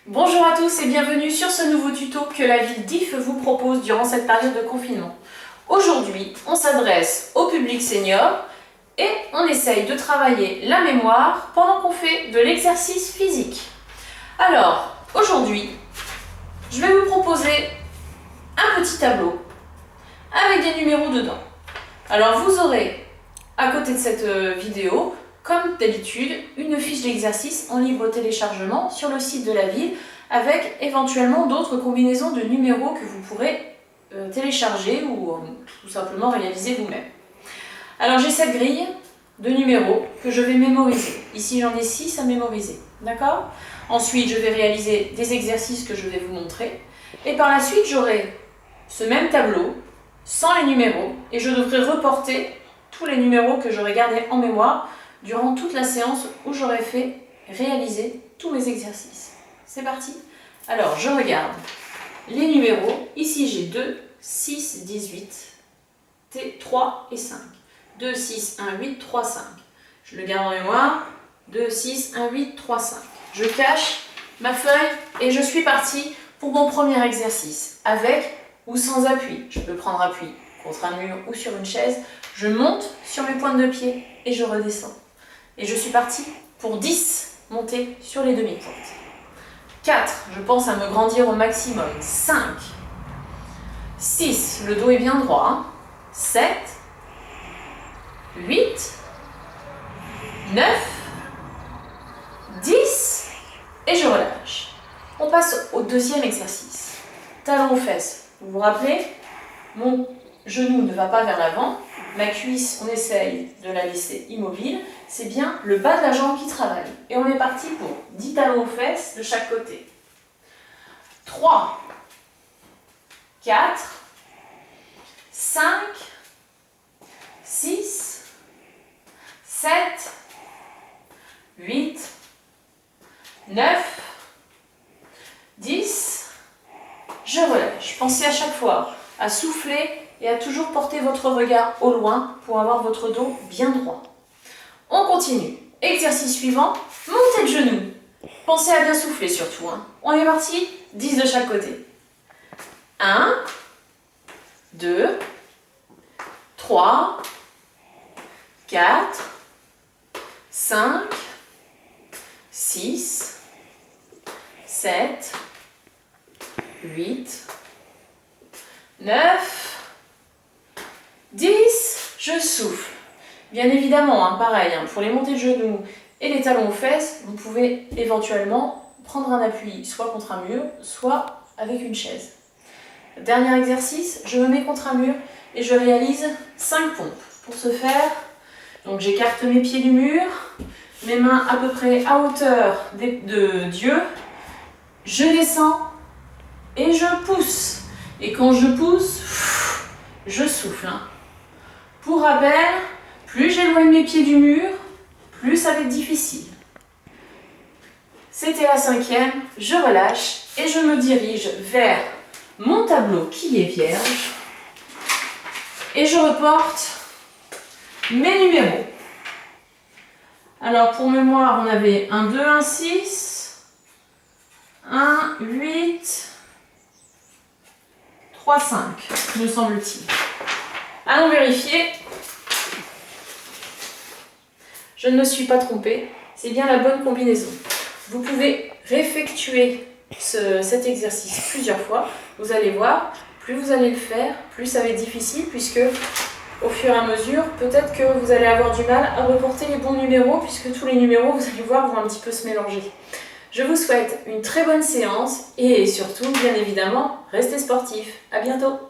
Bonjour à tous et bienvenue sur ce nouveau tuto que la ville d'If vous propose durant cette période de confinement. Aujourd'hui, on s'adresse au public senior et on essaye de travailler la mémoire pendant qu'on fait de l'exercice physique. Alors, aujourd'hui, je vais vous proposer un petit tableau avec des numéros dedans. Alors, vous aurez à côté de cette vidéo, comme d'habitude, une fiche d'exercice en libre téléchargement sur le site de la ville avec éventuellement d'autres combinaisons de numéros que vous pourrez télécharger ou tout simplement réaliser vous-même. Alors j'ai cette grille de numéros que je vais mémoriser. Ici j'en ai 6 à mémoriser, d'accord? Ensuite je vais réaliser des exercices que je vais vous montrer et par la suite j'aurai ce même tableau sans les numéros et je devrai reporter tous les numéros que j'aurai gardés en mémoire durant toute la séance où j'aurai fait réaliser tous mes exercices. C'est parti. Alors, je regarde les numéros. Ici, j'ai 2, 6, 18, 3 et 5. 2, 6, 1, 8, 3, 5. Je le garde en mémoire. 2, 6, 1, 8, 3, 5. Je cache ma feuille et je suis partie pour mon premier exercice. Avec ou sans appui. Je peux prendre appui contre un mur ou sur une chaise. Je monte sur mes pointes de pied et je redescends. Et je suis partie pour 10 monter sur les demi-pointes. 4, je pense à me grandir au maximum. 5, 6, le dos est bien droit. 7, 8, 9, 10 et je relâche. On passe au deuxième exercice. Talon aux fesses. Vous vous rappelez, mon genou ne va pas vers l'avant. Ma cuisse, on essaye de la laisser immobile. C'est bien le bas de la jambe qui travaille. Et on est parti pour 10 talons aux fesses de chaque côté. 3, 4, 5, 6, 7, 8, 9, 10. Je relâche. Pensez à chaque fois à souffler et à toujours porter votre regard au loin pour avoir votre dos bien droit. On continue. Exercice suivant, montez le genou. Pensez à bien souffler surtout. On est parti, 10 de chaque côté. 1, 2, 3, 4, 5, 6, 7, 8, 9, 10, je souffle. Bien évidemment, pareil, pour les montées de genoux et les talons aux fesses, vous pouvez éventuellement prendre un appui soit contre un mur, soit avec une chaise. Dernier exercice, je me mets contre un mur et je réalise 5 pompes. Pour ce faire, donc j'écarte mes pieds du mur, mes mains à peu près à hauteur de Dieu, je descends et je pousse. Et quand je pousse, je souffle. Pour rappel, plus j'éloigne mes pieds du mur, plus ça va être difficile. C'était la 5e, je relâche et je me dirige vers mon tableau qui est vierge. Et je reporte mes numéros. Alors pour mémoire, on avait un 2, un 6, un 8, 3, 5, me semble-t-il. Allons vérifier. Je ne me suis pas trompée, c'est bien la bonne combinaison. Vous pouvez réeffectuer cet exercice plusieurs fois. Vous allez voir, plus vous allez le faire, plus ça va être difficile puisque au fur et à mesure, peut-être que vous allez avoir du mal à reporter les bons numéros puisque tous les numéros, vous allez voir, vont un petit peu se mélanger. Je vous souhaite une très bonne séance et surtout, bien évidemment, restez sportifs. À bientôt!